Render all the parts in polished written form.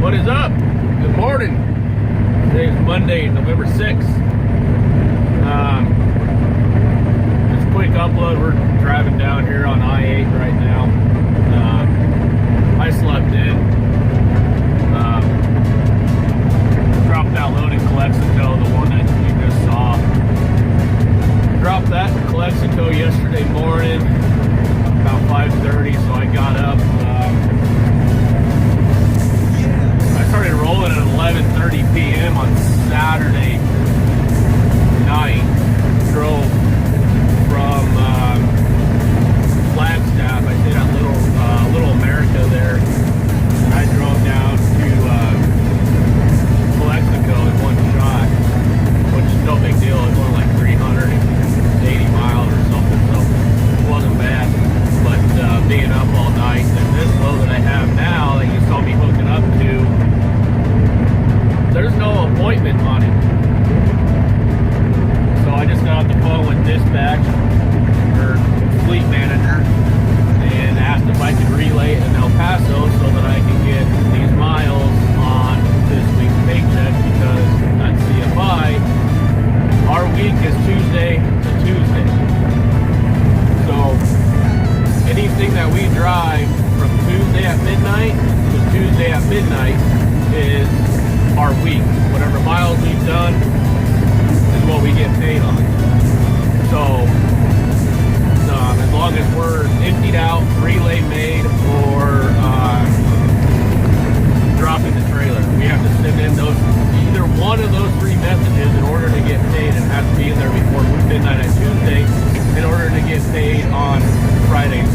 What is up? Good morning. Today is Monday, November 6th. Just a quick upload. We're driving down here on I-8 right now. I slept in. Dropped that load in Calexico, the one that you just saw. Dropped that in Calexico yesterday morning, about 5:30, so I got up. I started rolling at 11:30 p.m. on Saturday night. Drove from Flagstaff. I stayed at Little America there. And I drove down to Calexico in one shot, which is no big deal. It's only like 380 miles or something, so it wasn't bad. But being up all night, and this load that I have now that you saw me hooking up to, there's no appointment on it. So I just got off the phone with dispatch or fleet manager and asked if I could relay it in El Paso so that I can get these miles on this week's paycheck, because at CFI, our week is Tuesday to Tuesday. So anything that we drive from Tuesday at midnight to Tuesday at midnight is our week. Whatever miles we've done is what we get paid on. So as long as we're emptied out, relay made, or dropping the trailer, we have to send in those, either one of those three messages in order to get paid, and has to be in there before midnight on Tuesday in order to get paid on Friday's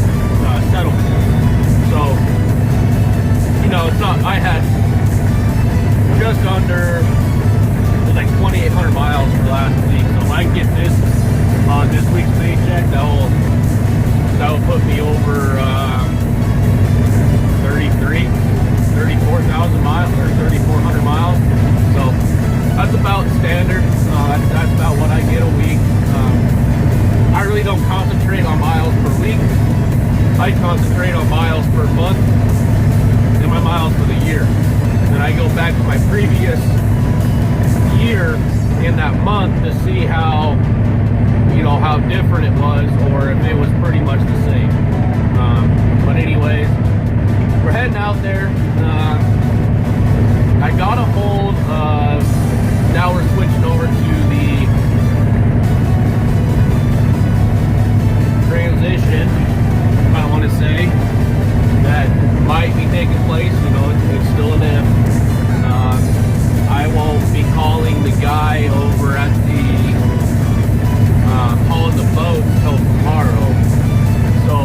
settlement. So, it's not, I had just under, it was like 2,800 miles for last week. So if I can get this on this week's paycheck, that will put me over 34,000 miles or 3,400 miles. So that's about standard. That's about what I get a week. I really don't concentrate on miles per week. I concentrate on miles per month and my miles for the year. And I go back to my previous year in that month to see how different it was, or if it was pretty much the same. But anyways, we're heading out there. I got a hold of, now we're switching over to the transition, I want to say, that might be taking place. It's still an if. I won't be calling the guy over at the hauling the boat until tomorrow. So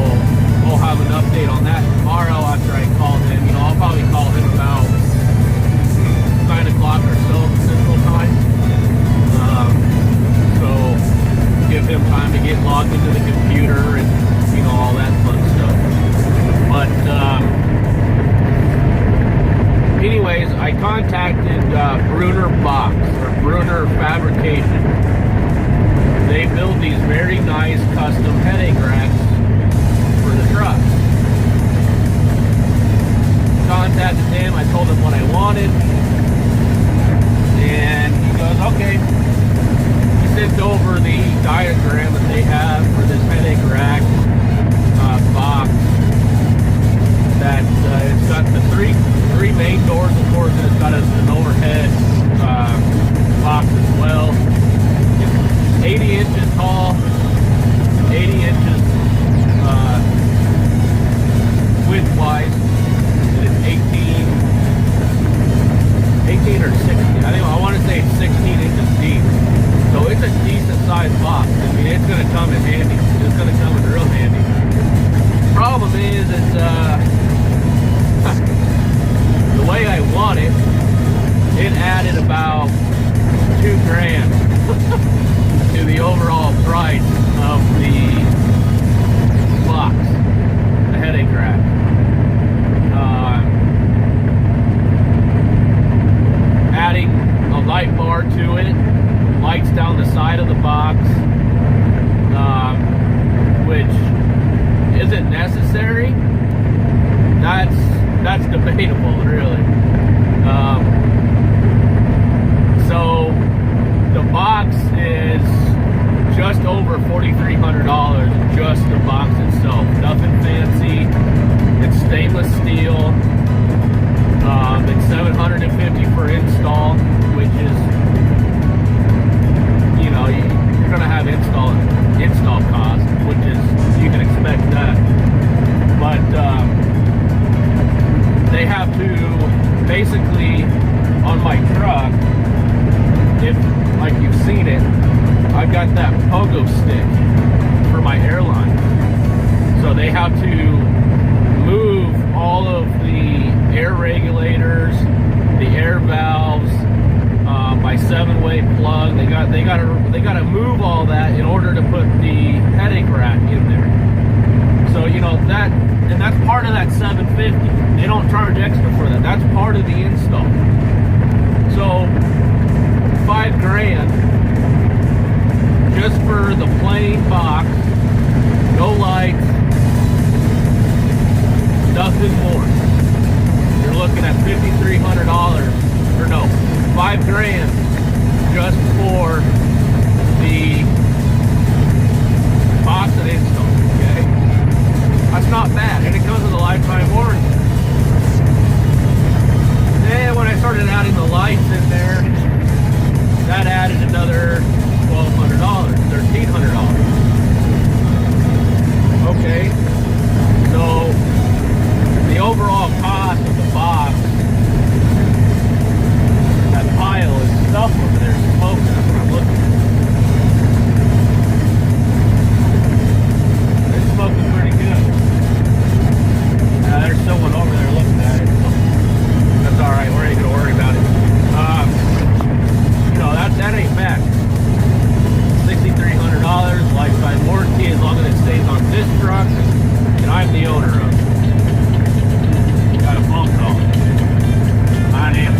we'll have an update on that tomorrow after I call him. I'll probably call him about 9 o'clock or so Central Time. So give him time to get logged into the computer and all that fun stuff. But anyways, I contacted Brunner Box, or Brunner Fabrication. They build these very nice custom headache racks for the truck. Contacted him, I told him what I wanted, and he goes, okay. He sent over the diagram that they have for this headache rack box. That it's got the three main doors, of course, and it's got an overhead box as well. It's 80 inches tall, 80 inches width-wise, and it's 18 or 16. I want to say it's 16 inches deep. So it's a decent-sized box. It's going to come in handy. It's going to come in real handy. Problem is, the way I want it, it added about $2,000 to the overall price of the box, the headache rack. Adding a light bar to it, lights down the side of the box, which isn't necessary. That's debatable, really. $150 for install, which is, you know, you're gonna have install costs, which is, you can expect that. But they have to basically, on my truck, if like you've seen it, I've got that pogo stick for my airline. So they have to move all of the air regulators, the air valves, my 7-way plug. They gotta move all that in order to put the headache rack in there. So, you know, that's part of that $750. They don't charge extra for that. That's part of the install. So $5,000 just for the plain box, no lights, nothing more. You're looking at $5,300, or no, $5,000 just for the box and install. Okay, that's not bad, and it comes with a lifetime warranty. Then when I started adding the lights in there, that added another $1,200, $1,300. Okay, so the overall cost of the box, that pile of stuff over there smoking, that's what I'm looking at. They're smoking pretty good. There's someone over there looking at it. So that's alright, we ain't gonna worry about it. You know, that ain't bad. $6,300 lifetime warranty as long as it stays on this truck and I'm the owner of it. Got a phone call. I am.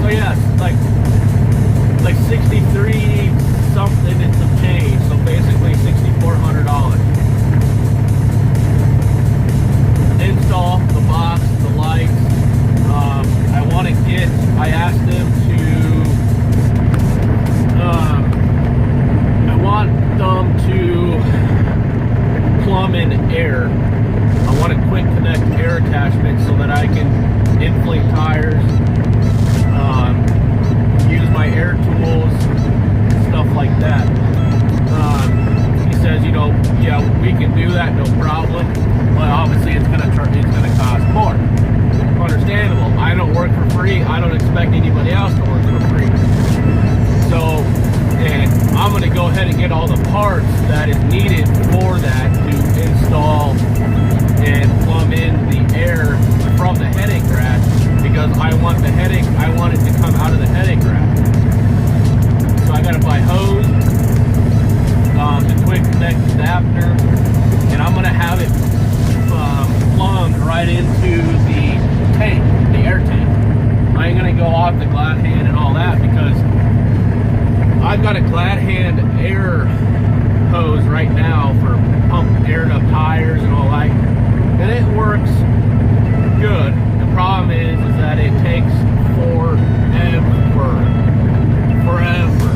So yeah, it's like 63 something and some change. So basically $6,400. Install the box, the lights. I asked them to plumb in air. I want a quick connect air attachment so that I can inflate tires, use my air tools, stuff like that. He says, you know, yeah, we can do that, no problem. But obviously it's gonna cost more. Understandable. I don't work for free. I don't expect anybody else to work for free. So, and I'm going to go ahead and get all the parts that is needed for that to install and plumb in the air from the headache rack, because I want it to come out of the headache rack. So I got to buy hose, the quick connect adapter, and I'm going to have it plumbed right into the tank, the air tank. I ain't gonna go off the glad hand and all that, because I've got a glad hand air hose right now for airing up tires and all that, and it works good. The problem is that it takes forever.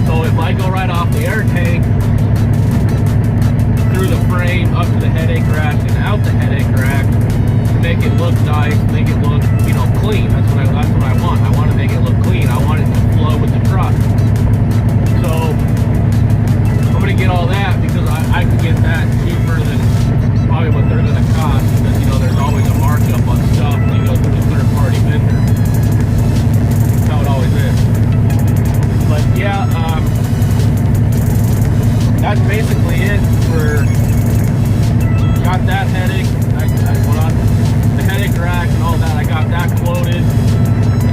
So if I go right off the air tank through the frame up to the headache rack and out the headache rack, make it look nice, make it look, you know, clean. That's what I want. I want to make it look clean. I want it to flow with the truck. So I'm gonna get all that, because I can get that cheaper than probably what they're gonna cost, because, you know, there's always a markup on stuff when you go through the third-party vendor. That's how it always is. But yeah, that's basically it for got that headache. The headache rack and all that, I got that quoted.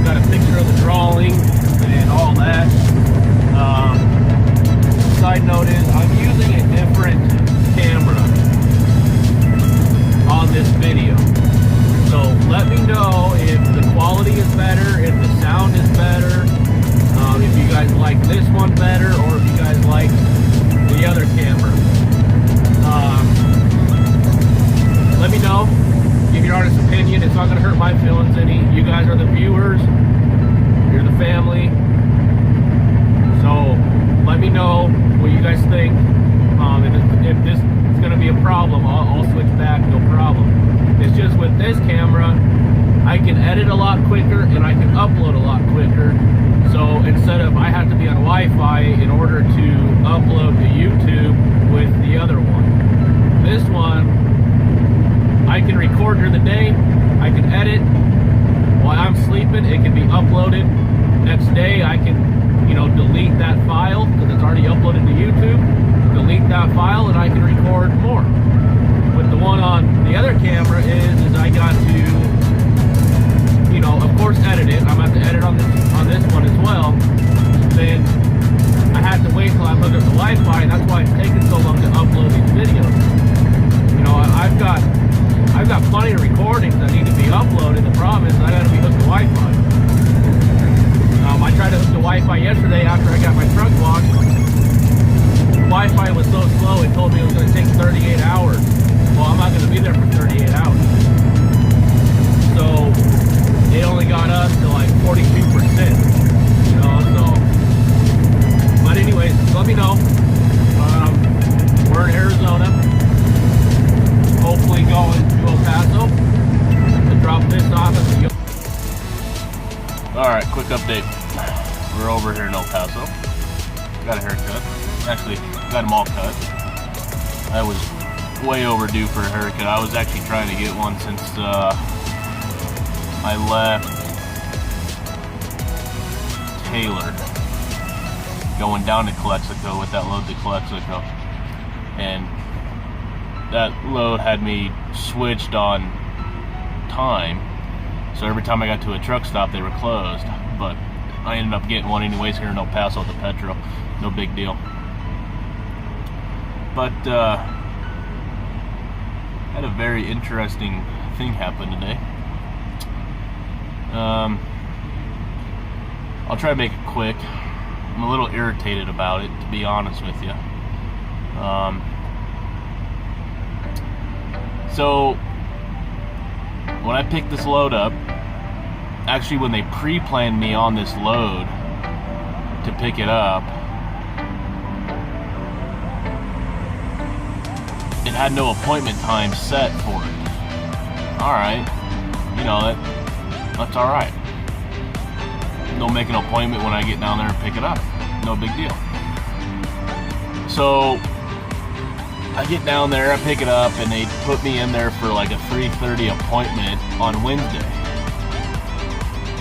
Got a picture of the drawing and all that. Side note is, I'm using a different camera on this video. So let me know if the quality is better, if the sound is better, if you guys like this one better, or if you guys like the other camera. Let me know. Give your honest opinion. It's not going to hurt my feelings any. You guys are the viewers. You're the family. So let me know what you guys think. If this going to be a problem, I'll switch back, no problem. It's just with this camera, I can edit a lot quicker and I can upload a lot quicker. So instead of, I have to be on Wi-Fi in order to upload to YouTube with the other one. This one, I can record during the day, I can edit. While I'm sleeping, it can be uploaded. Next day, I can, you know, delete that file because it's already uploaded to YouTube. Delete that file and I can record more. With the one on the other camera is I got to, you know, of course, edit it. I'm going to have to edit on this one as well. Then I have to wait till I hook up the Wi-Fi, and that's why it's taking so long to upload these videos. You know, I've got plenty of recordings that need to be uploaded. The problem is I got to be hooked to Wi-Fi. I tried to hook the Wi-Fi yesterday after I got my truck washed. Wi-Fi was so slow, it told me it was going to take 38 hours. Well, I'm not going to be there for 38 hours. So it only got us to like 42%. You know, so. But anyways, let me know. We're in Arizona. Hopefully going to El Paso to drop this off at the. Alright, quick update. We're over here in El Paso. Got a haircut. Actually, got them all cut. I was way overdue for a haircut. I was actually trying to get one since I left Taylor, going down to Calexico with that load to Calexico. And that load had me switched on time. So every time I got to a truck stop, they were closed. But I ended up getting one anyways here in El Paso at the Petro. No big deal. But had a very interesting thing happen today. I'll try to make it quick. I'm a little irritated about it, to be honest with you. So when I picked this load up, actually when they pre-planned me on this load to pick it up, it had no appointment time set for it. Alright, you know, that's alright. Don't make an appointment when I get down there and pick it up. No big deal. So I get down there, I pick it up, and they put me in there for like a 3:30 appointment on Wednesday.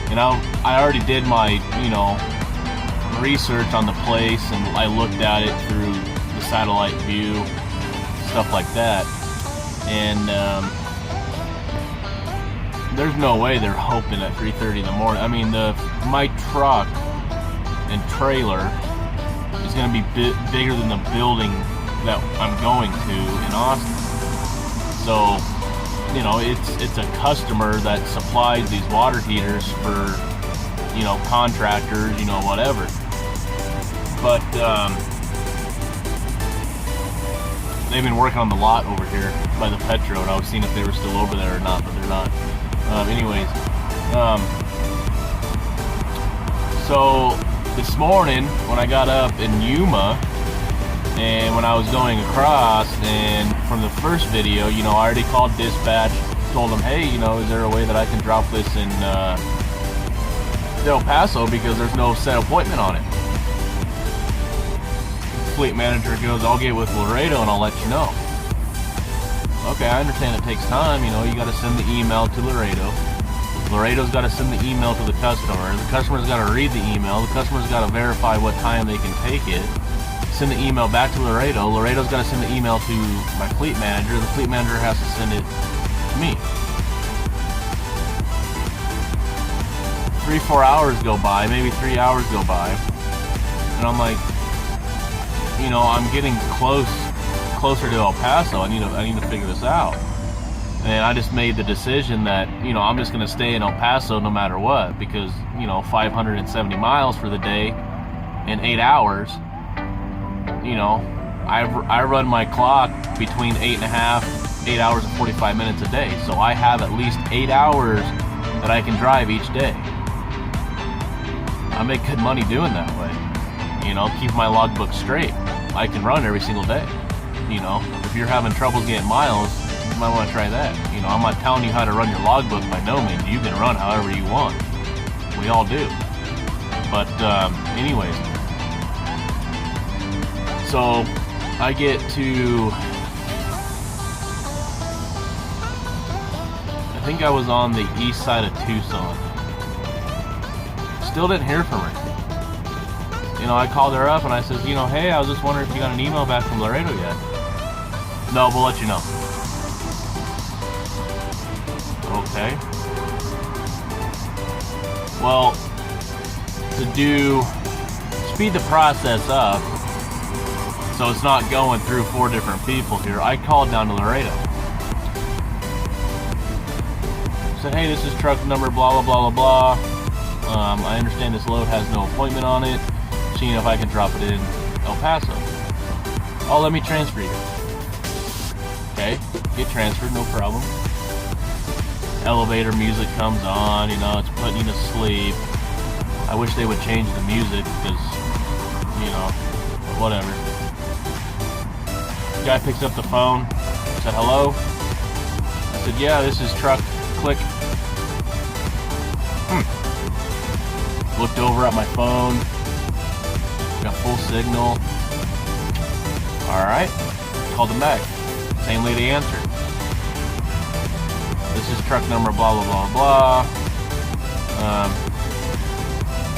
And I already did my, you know, research on the place, and I looked at it through the satellite view, stuff like that. And there's no way they're hoping at 3:30 in the morning. I mean, my truck and trailer is going to be bigger than the building that I'm going to in Austin. So, you know, it's a customer that supplies these water heaters for, you know, contractors, you know, whatever. But they've been working on the lot over here by the Petro, and I was seeing if they were still over there or not, but they're not. So this morning when I got up in Yuma, and when I was going across, and from the first video, you know, I already called dispatch, told them, hey, you know, is there a way that I can drop this in El Paso because there's no set appointment on it? Fleet manager goes, I'll get with Laredo and I'll let you know. Okay, I understand it takes time, you know, you got to send the email to Laredo. Laredo's got to send the email to the customer. The customer's got to read the email. The customer's got to verify what time they can take it. Send the email back to Laredo. Laredo's got to send the email to my fleet manager. The fleet manager has to send it to me. 3-4 hours go by, maybe 3 hours go by, and I'm like, you know, I'm getting closer to El Paso. I need to figure this out. And I just made the decision that, you know, I'm just going to stay in El Paso no matter what, because, you know, 570 miles for the day in 8 hours, you know, I run my clock between 8 hours and 45 minutes a day. So I have at least 8 hours that I can drive each day. I make good money doing that way. You know, keep my logbook straight. I can run every single day. You know, if you're having trouble getting miles, you might want to try that. You know, I'm not telling you how to run your logbook by no means. You can run however you want. We all do. But anyways, so I get to, I think I was on the east side of Tucson. Still didn't hear from her. You know, I called her up and I said, you know, hey, I was just wondering if you got an email back from Laredo yet. No, we'll let you know. Okay. Well, to speed the process up, so it's not going through 4 different people here, I called down to Laredo. Said, hey, this is truck number blah, blah, blah, blah, blah. I understand this load has no appointment on it. Seeing if I can drop it in El Paso. Oh, let me transfer you. Okay, get transferred, no problem. Elevator music comes on, you know, it's putting you to sleep. I wish they would change the music because, you know, whatever. The guy picks up the phone, said hello. I said, yeah, this is truck, click. Looked over at my phone. Got full signal. Alright. Called them back. Same lady answered. This is truck number blah blah blah blah.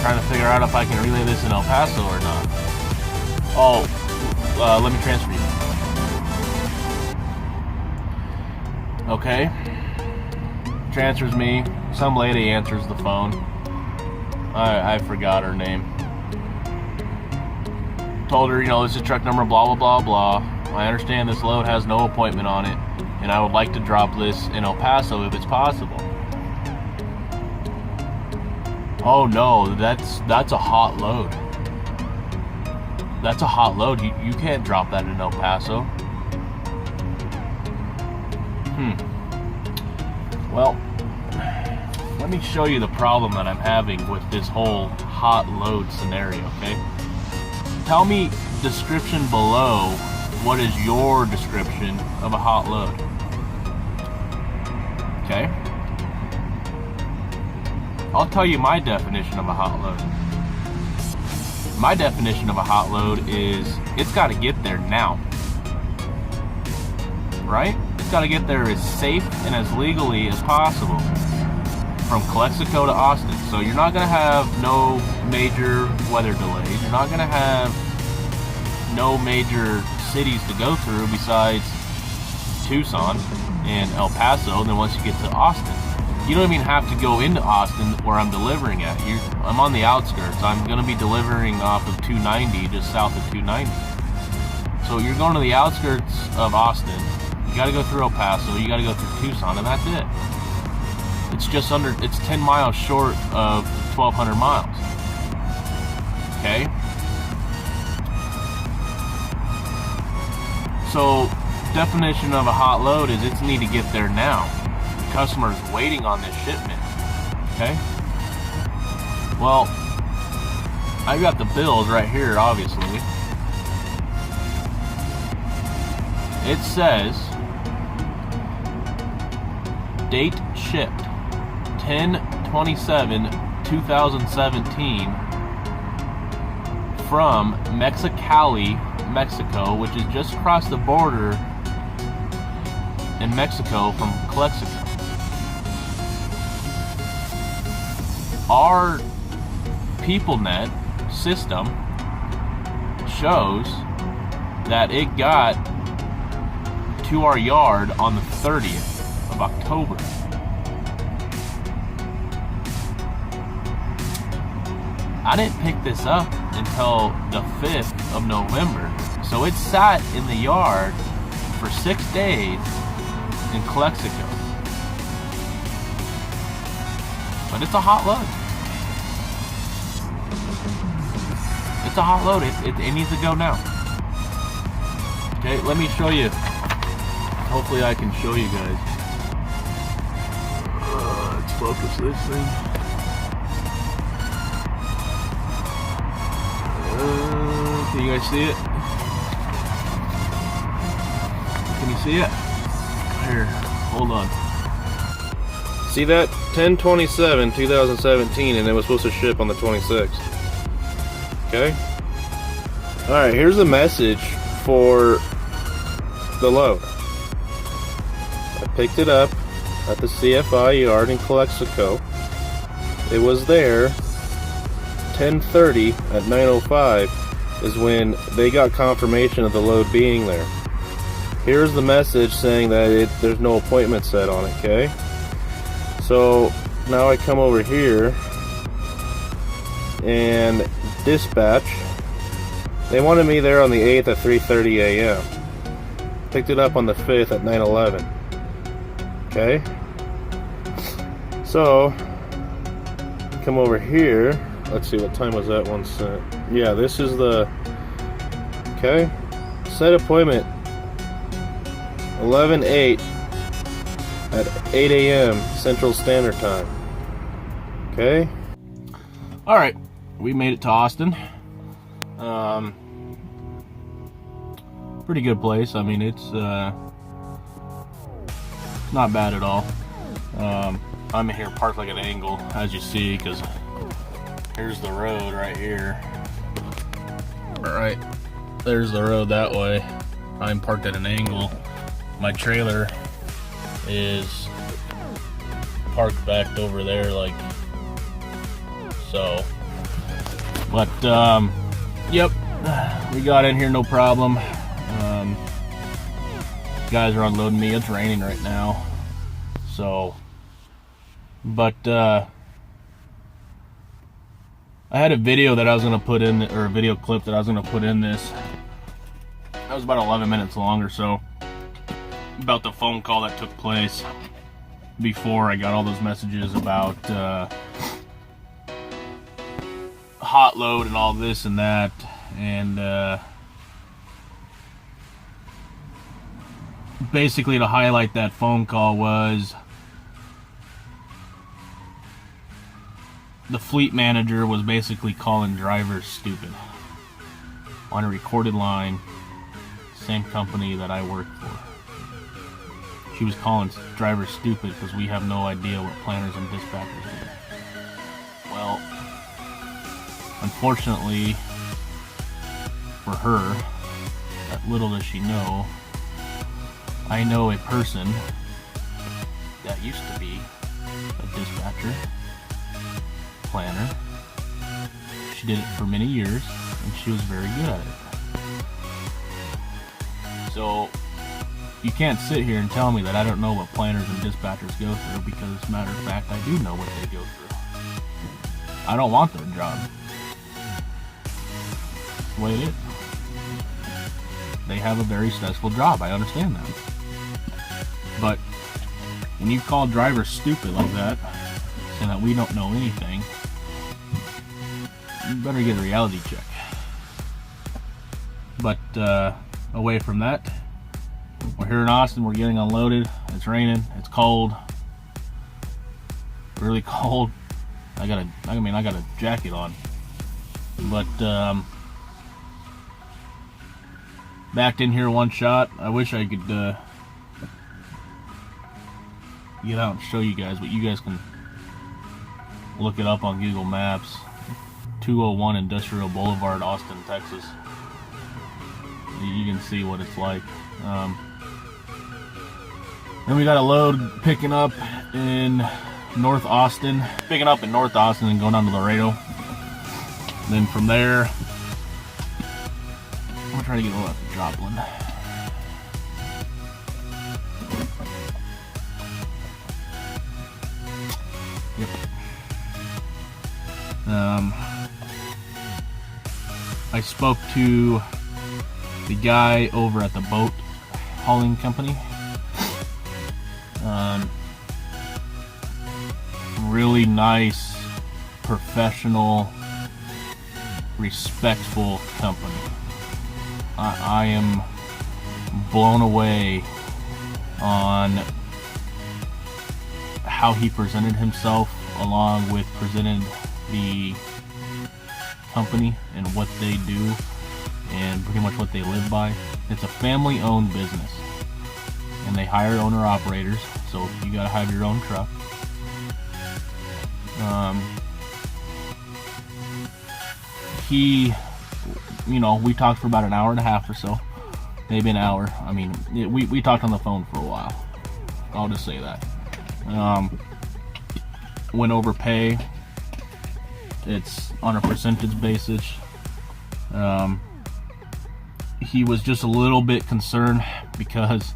Trying to figure out if I can relay this in El Paso or not. Oh, let me transfer you. Okay. Transfers me. Some lady answers the phone. I forgot her name. Told her, you know, this is truck number blah blah blah blah. I understand this load has no appointment on it, and I would like to drop this in El Paso if it's possible. Oh no, that's a hot load. That's a hot load. You can't drop that in El Paso. Well, let me show you the problem that I'm having with this whole hot load scenario, okay? Tell me, description below, what is your description of a hot load? Okay? I'll tell you my definition of a hot load. My definition of a hot load is it's got to get there now. Right? It's got to get there as safe and as legally as possible from Calexico to Austin. So you're not going to have no major weather delays. You're not going to have no major cities to go through besides Tucson and El Paso. Then once you get to Austin, you don't even have to go into Austin where I'm delivering at. I'm on the outskirts. I'm going to be delivering off of 290, just south of 290. So you're going to the outskirts of Austin. You got to go through El Paso. You got to go through Tucson, and that's it. It's just it's 10 miles short of 1,200 miles. Okay? So, definition of a hot load is it's need to get there now. The customer is waiting on this shipment. Okay? Well, I got the bills right here, obviously. It says, date shipped 10/27/2017 from Mexicali, Mexico, which is just across the border in Mexico from Calexico. Our PeopleNet system shows that it got to our yard on the 30th of October. I didn't pick this up until the 5th of November. So it sat in the yard for 6 days in Calexico. But it's a hot load. It's a hot load. It needs to go now. Okay, let me show you. Hopefully I can show you guys. Let's focus this thing. Can you guys see it? you see it? Here, hold on. See that? 10/27/2017, and it was supposed to ship on the 26th. Okay? Alright, here's the message for the load. I picked it up at the CFI yard in Calexico. It was there. 10:30 at 9:05 is when they got confirmation of the load being there. Here's the message saying that there's no appointment set on it, okay? So now I come over here and dispatch. They wanted me there on the 8th at 3:30 a.m. Picked it up on the 5th at 9:11. Okay? So come over here. Let's see, what time was that one set? Yeah, this is the, okay, set appointment 11/8 at 8 a.m. Central Standard Time. Okay. All right, we made it to Austin. Pretty good place. I mean, it's not bad at all. I'm here parked like an angle, as you see, because here's the road right here. All right, there's the road that way. I'm parked at an angle. My trailer is parked back over there, like so. But yep, we got in here no problem. Guys are unloading me. It's raining right now, so. But I had a video that I was gonna put in, or a video clip that I was gonna put in this. That was about 11 minutes long or so, about the phone call that took place before I got all those messages about hot load and all this and that, and basically to highlight that phone call was the fleet manager was basically calling drivers stupid on a recorded line, same company that I work for. She was calling drivers stupid because we have no idea what planners and dispatchers do. Well, unfortunately for her, that little does she know, I know a person that used to be a dispatcher, planner. She did it for many years and she was very good at it. So you can't sit here and tell me that I don't know what planners and dispatchers go through, because as a matter of fact, I do know what they go through. I don't want their job. That's the way it is. They have a very stressful job, I understand that. But when you call drivers stupid like that, saying that we don't know anything, you better get a reality check. But away from that, we're here in Austin, we're getting unloaded. It's raining, it's cold, really cold. I got a jacket on. But backed in here one shot. I wish I could get out and show you guys, but you guys can look it up on Google Maps. 201 Industrial Boulevard, Austin, Texas. You can see what it's like. Then we got a load picking up in North Austin. Picking up in North Austin and going down to Laredo. Then from there, I'm gonna try to get a little after Joplin. Yep. I spoke to the guy over at the boat hauling company. Really nice, professional, respectful company. I am blown away on how he presented himself, along with presented the company and what they do and pretty much what they live by. It's a family-owned business. and they hire owner operators, so you gotta have your own truck. We talked for about an hour and a half or so, maybe an hour. I mean, we talked on the phone for a while. I'll just say that. Went over pay. It's on a percentage basis. He was just a little bit concerned because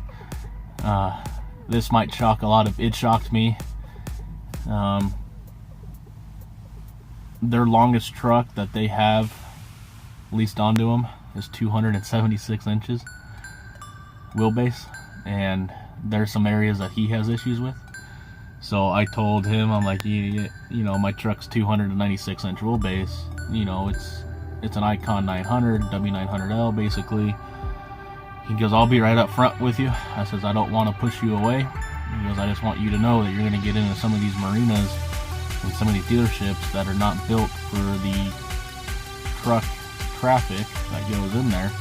this might shock it shocked me. Their longest truck that they have leased onto them is 276 inches wheelbase, and there's some areas that he has issues with. So I told him, I'm like, my truck's 296 inch wheelbase. It's an Icon 900 W900L basically. He goes, I'll be right up front with you. I says, I don't want to push you away. He goes, I just want you to know that you're going to get into some of these marinas and some of these dealerships that are not built for the truck traffic that goes in there.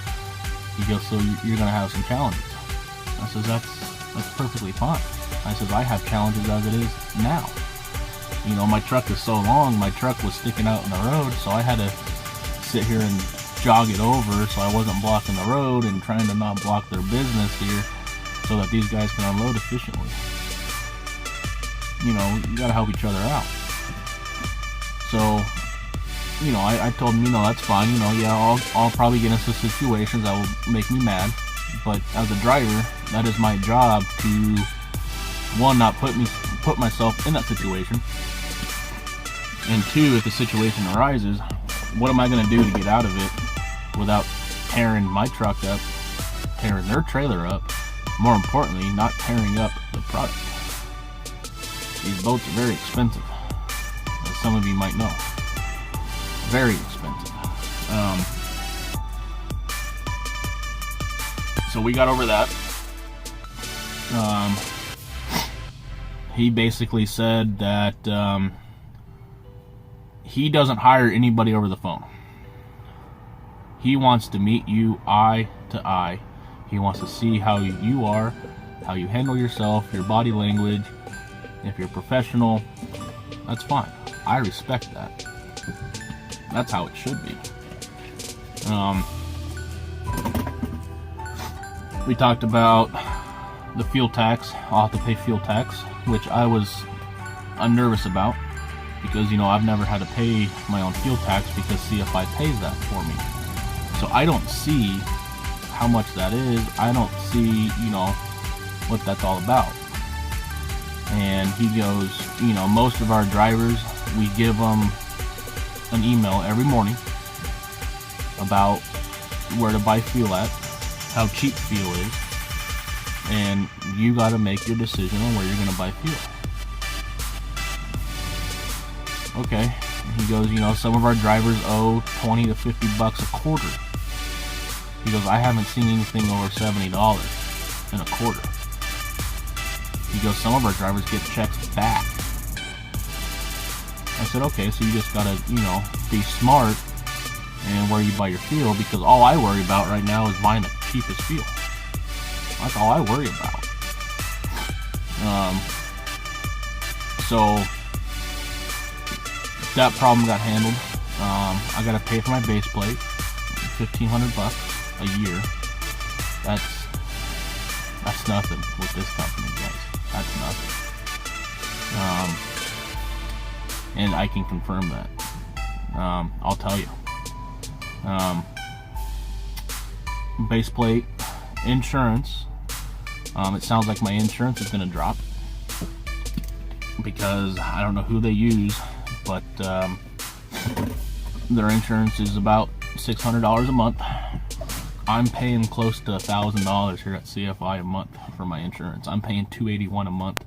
He goes, so you're going to have some challenges. I says, that's perfectly fine. I says, I have challenges as it is now. My truck is so long, my truck was sticking out in the road, so I had to sit here and jog it over so I wasn't blocking the road and trying to not block their business here so that these guys can unload efficiently. You gotta help each other out. So, I told him, that's fine. I'll probably get into situations that will make me mad, but as a driver, that is my job to, one, not put myself in that situation, and two, if the situation arises, what am I going to do to get out of it without tearing my truck up, tearing their trailer up, more importantly, not tearing up the product. These boats are very expensive, as some of you might know. Very expensive. So we got over that. He basically said that he doesn't hire anybody over the phone. He wants to meet you eye to eye. He wants to see how you are, how you handle yourself, your body language. If you're professional, that's fine. I respect that. That's how it should be. We talked about the fuel tax. I'll have to pay fuel tax, which I'm nervous about because, I've never had to pay my own fuel tax because CFI pays that for me. So I don't see how much that is. I don't see, what that's all about. And he goes, most of our drivers, we give them an email every morning about where to buy fuel at, how cheap fuel is, and you got to make your decision on where you're going to buy fuel. Okay. He goes, some of our drivers owe 20 to 50 bucks a quarter. He goes, I haven't seen anything over $70 in a quarter. He goes, some of our drivers get checks back. I said, okay, so you just gotta, be smart and where you buy your fuel, because all I worry about right now is buying the cheapest fuel. That's all I worry about. So that problem got handled. I gotta pay for my base plate, $1,500 a year. That's nothing with this company, guys. That's nothing. And I can confirm that. I'll tell you. Base plate, insurance. It sounds like my insurance is going to drop because I don't know who they use, but their insurance is about $600 a month. I'm paying close to $1,000 here at CFI a month for my insurance. I'm paying $281 a month.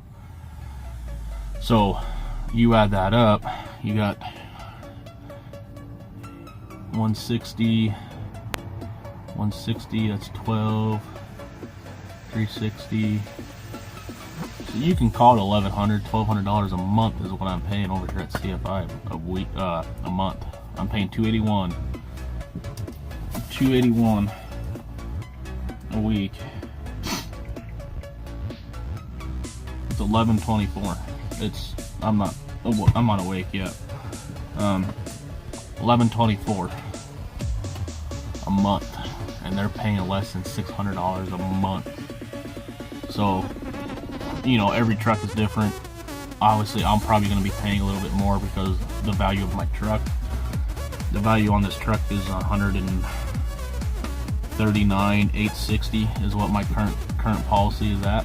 So you add that up, you got 160, that's 12, 360. So you can call it $1,100, $1,200 a month is what I'm paying over here at CFI a month. I'm paying $281 a week. It's 11:24. I'm not awake yet. 11:24 a month, and they're paying less than $600 a month. So, you know, every truck is different. Obviously, I'm probably going to be paying a little bit more because the value of my truck. The value on this truck is $139,860 is what my current policy is at.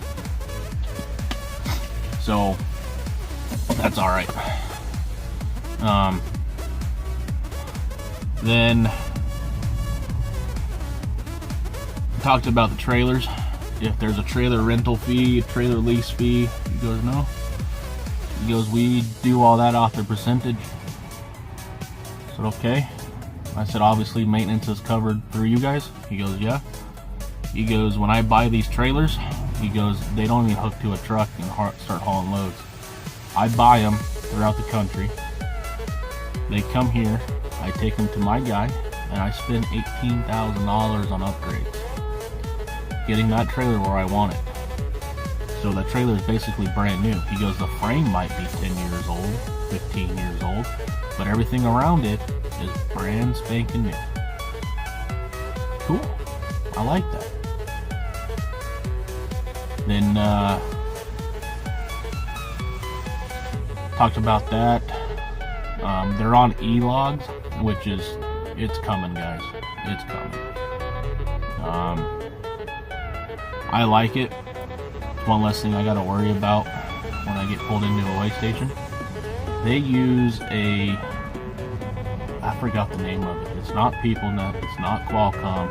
So that's all right. Then talked about the trailers. If there's a trailer rental fee, a trailer lease fee, he goes, no. He goes, we do all that off the percentage. I said, okay. I said, obviously maintenance is covered through you guys. He goes, yeah. He goes, when I buy these trailers, he goes, they don't even hook to a truck and start hauling loads. I buy them throughout the country. They come here, I take them to my guy, and I spend $18,000 on upgrades, getting that trailer where I want it. So the trailer is basically brand new. He goes, the frame might be 10 years old, 15 years old, but everything around it is brand spanking new. Cool. I like that. Then talked about that. They're on e-logs, which is, it's coming, guys. It's coming. I like it. It's one less thing I got to worry about when I get pulled into a weigh station. They use I forgot the name of it. It's not PeopleNet. It's not Qualcomm.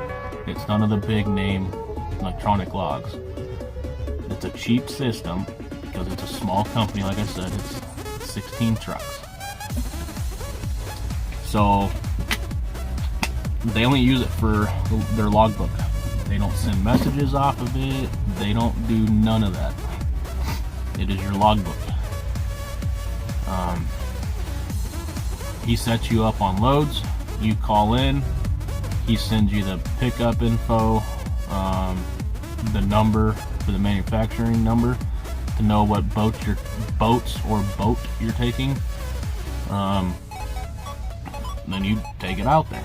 It's none of the big name electronic logs. It's a cheap system because it's a small company. Like I said, it's 16 trucks. So they only use it for their logbook. They don't send messages off of it. They don't do none of that. It is your logbook. He sets you up on loads. You call in. He sends you the pickup info, the number for the manufacturing number to know what boat you're taking. Then you take it out there,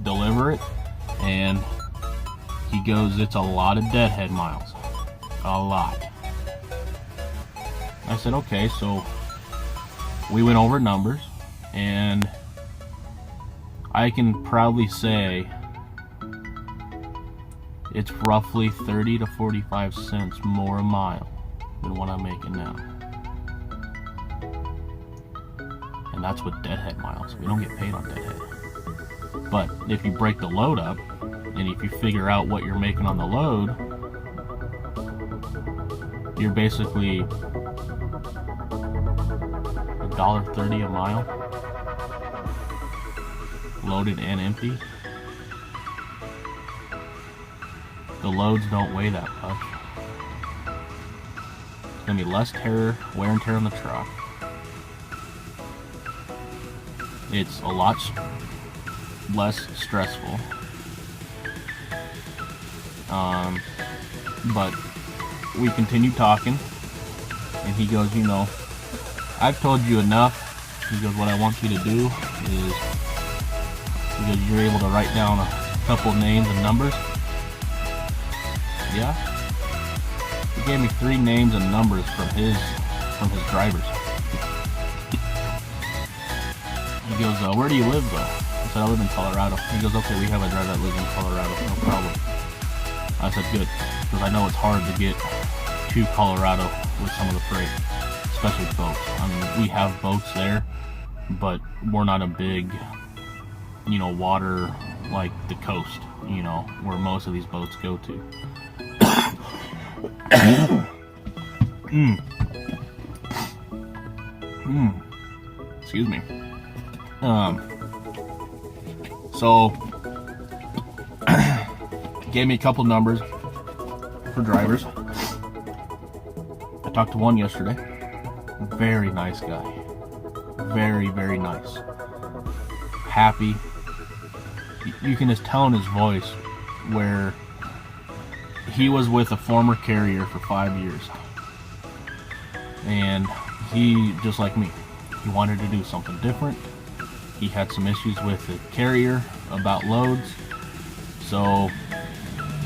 deliver it, and he goes, it's a lot of deadhead miles. A lot. I said, okay, so we went over numbers, and I can proudly say it's roughly 30 to 45 cents more a mile than what I'm making now. And that's with deadhead miles. We don't get paid on deadhead. But if you break the load up, and if you figure out what you're making on the load, you're basically $1.30 a mile, loaded and empty. The loads don't weigh that much. It's gonna be less wear and tear on the truck. It's a lot less stressful. But we continued talking, and he goes, you know, I've told you enough. He goes, what I want you to do is, because you're able to write down a couple names and numbers. Yeah. He gave me 3 names and numbers from his drivers. He goes, where do you live though? I said, I live in Colorado. He goes, okay, we have a driver that lives in Colorado, no problem. I said, good, because I know it's hard to get to Colorado with some of the freight, especially boats. I mean, we have boats there, but we're not a big, you know, water like the coast, you know, where most of these boats go to. Excuse me. So gave me a couple numbers for drivers. I talked to one yesterday. Very nice guy. Very, very nice. Happy. You can just tell in his voice where he was with a former carrier for 5 years. And he, just like me, he wanted to do something different. He had some issues with the carrier about loads, so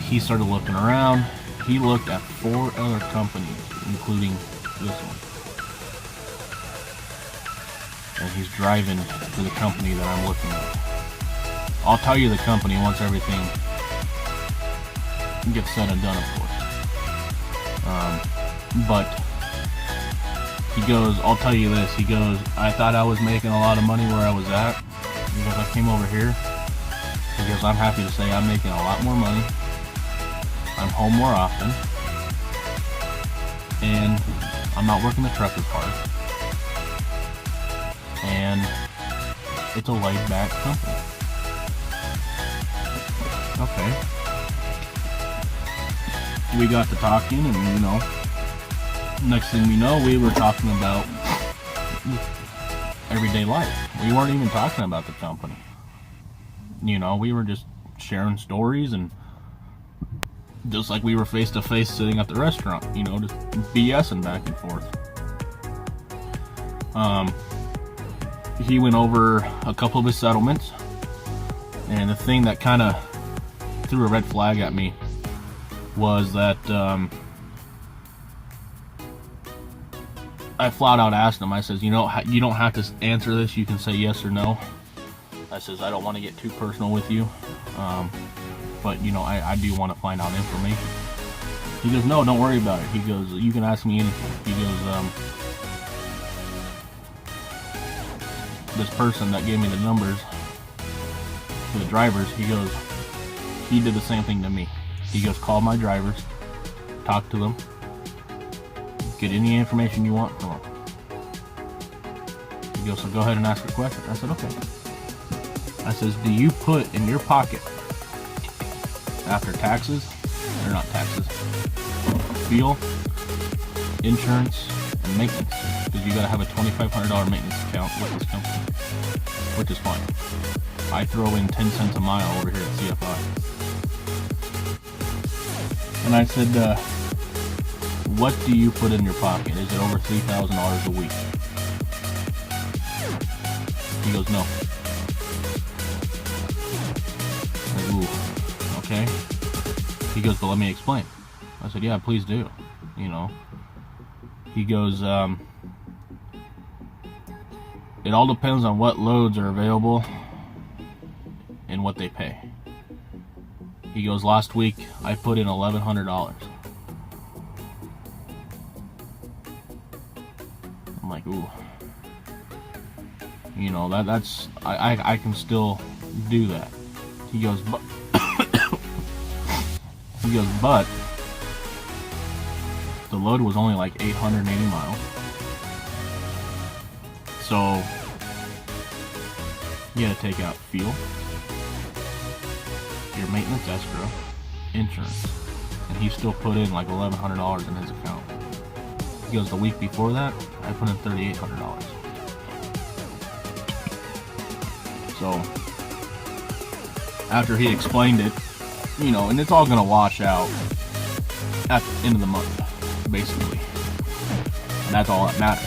he started looking around. He looked at 4 other companies, including this one. And he's driving to the company that I'm looking at. I'll tell you the company once everything gets said and done, of course. But he goes, I'll tell you this, he goes, I thought I was making a lot of money where I was at. He goes, I came over here. He goes, I'm happy to say I'm making a lot more money. I'm home more often. And I'm not working the trucker part. And it's a laid back company. Okay. We got to talking, and you know, next thing we know, we were talking about everyday life. We weren't even talking about the company. You know, we were just sharing stories, and just like we were face to face sitting at the restaurant, you know, just BSing back and forth. He went over a couple of his settlements, and the thing that kind of threw a red flag at me was that I flat out asked him, I says, you know, you don't have to answer this, you can say yes or no. I says, I don't want to get too personal with you, but you know, I do want to find out information. He goes, no, don't worry about it. He goes, you can ask me anything. He goes, this person that gave me the numbers for the drivers, he goes, he did the same thing to me. He goes, call my drivers, talk to them, get any information you want from them. He goes, so go ahead and ask a question. I said, okay. I says, do you put in your pocket, after taxes, or not taxes, fuel, insurance, and maintenance, because you gotta have a $2,500 maintenance account with this company, which is fine. I throw in 10 cents a mile over here at CFI. And I said, what do you put in your pocket? Is it over $3,000 a week? He goes, no. I said, ooh, okay. He goes, but let me explain. I said, yeah, please do. You know. He goes, it all depends on what loads are available and what they pay. He goes, last week I put in $1,100. I'm like, ooh. You know, that's I can still do that. He goes, but he goes, but the load was only like 880 miles. So you gotta take out fuel, your maintenance escrow, insurance, and he still put in like $1,100 in his account. He goes, the week before that, I put in $3,800. So after he explained it, you know, and it's all gonna wash out at the end of the month, basically. And that's all that matters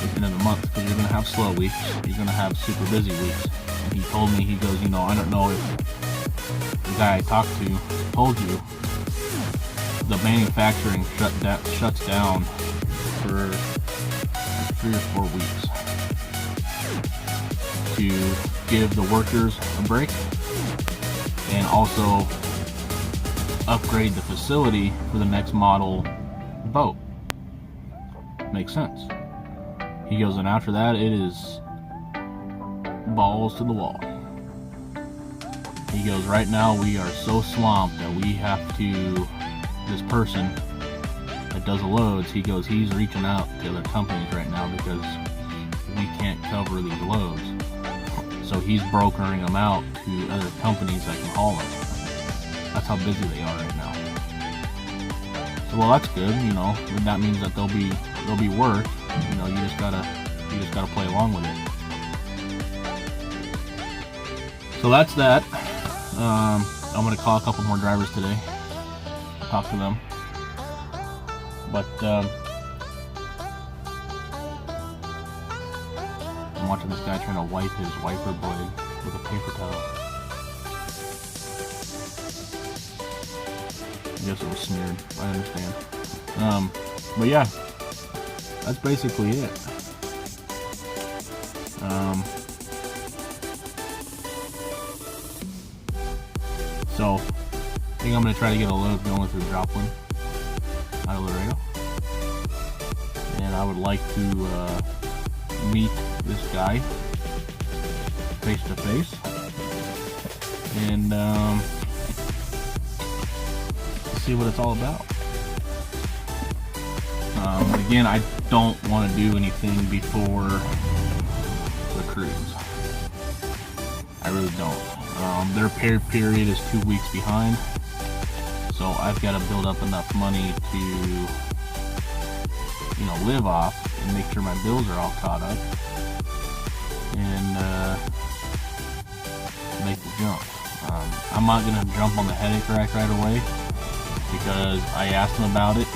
at the end of the month, because you're gonna have slow weeks, you're gonna have super busy weeks. And he told me, he goes, you know, I don't know if the guy I talked to told you, the manufacturing shuts down for like 3 or 4 weeks to give the workers a break and also upgrade the facility for the next model boat. Makes sense. He goes, and after that it is balls to the wall. He goes, right now we are so swamped that we have to, this person that does the loads, he goes, he's reaching out to other companies right now because we can't cover these loads. So he's brokering them out to other companies that can haul them. That's how busy they are right now. So, well, that's good, you know. That means that there'll be work. You know, you just gotta play along with it. So that's that. I'm gonna call a couple more drivers today. Talk to them. But I'm watching this guy trying to wipe his wiper blade with a paper towel. I guess it was smeared. I understand. But yeah, that's basically it. So I think I'm gonna try to get a load going through Joplin out of Laredo, and I would like to meet this guy face to face, and see what it's all about. Again, I don't want to do anything before the cruise. I really don't. Their pay period is 2 weeks behind, so I've got to build up enough money to, you know, live off and make sure my bills are all caught up, and make the jump. I'm not gonna jump on the headache rack right away because I asked him about it.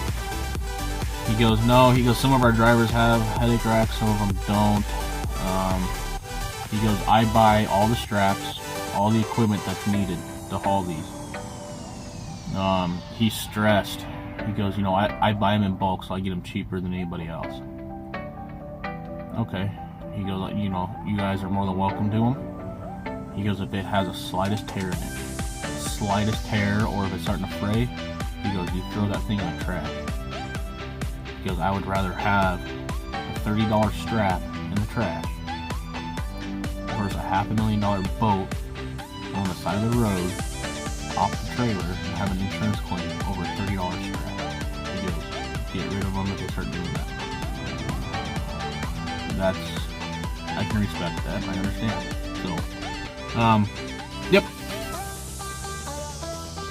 He goes, no. He goes, some of our drivers have headache racks, some of them don't. He goes, I buy all the straps, all the equipment that's needed to haul these. He's stressed. He goes, you know, I buy them in bulk, so I get them cheaper than anybody else. Okay. He goes, you know, you guys are more than welcome to them. He goes, if it has a slightest tear in it, slightest tear, or if it's starting to fray, he goes, you throw that thing in the trash. He goes, I would rather have a $30 strap in the trash versus a $500,000 boat on the side of the road off the trailer and have an insurance claim over a $30 strap. He goes, get rid of them if they start doing that. I can respect that. I understand. So, yep.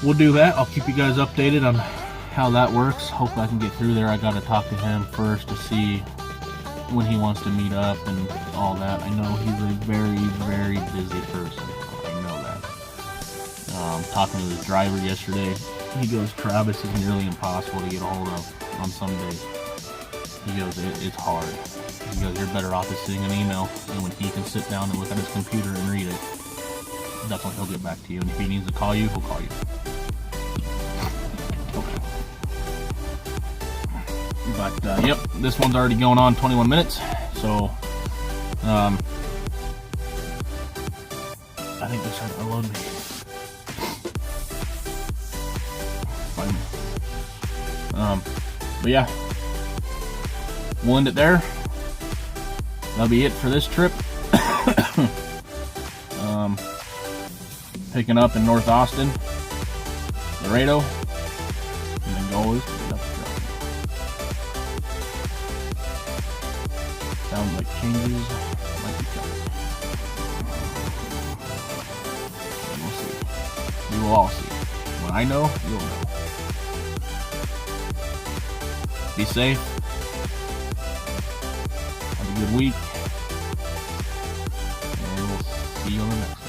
We'll do that. I'll keep you guys updated on how that works. Hopefully I can get through there. I got to talk to him first to see when he wants to meet up and all that. I know he's a very, very busy person. I know that. Talking to his driver yesterday, he goes, Travis is nearly impossible to get a hold of on some days. He goes, it's hard. He goes, you're better off just sending an email, and when he can sit down and look at his computer and read it, that's when he'll get back to you. And if he needs to call you, he'll call you. But yep, this one's already going on 21 minutes, so I think they're trying to unload me. But yeah, we'll end it there. That'll be it for this trip. Picking up in North Austin, Laredo, and then goal is to get up the trail. Sounds like changes might be coming. We'll see. We will all see. When I know, you'll know. Be safe. Have a good week. And we'll see you on the next one.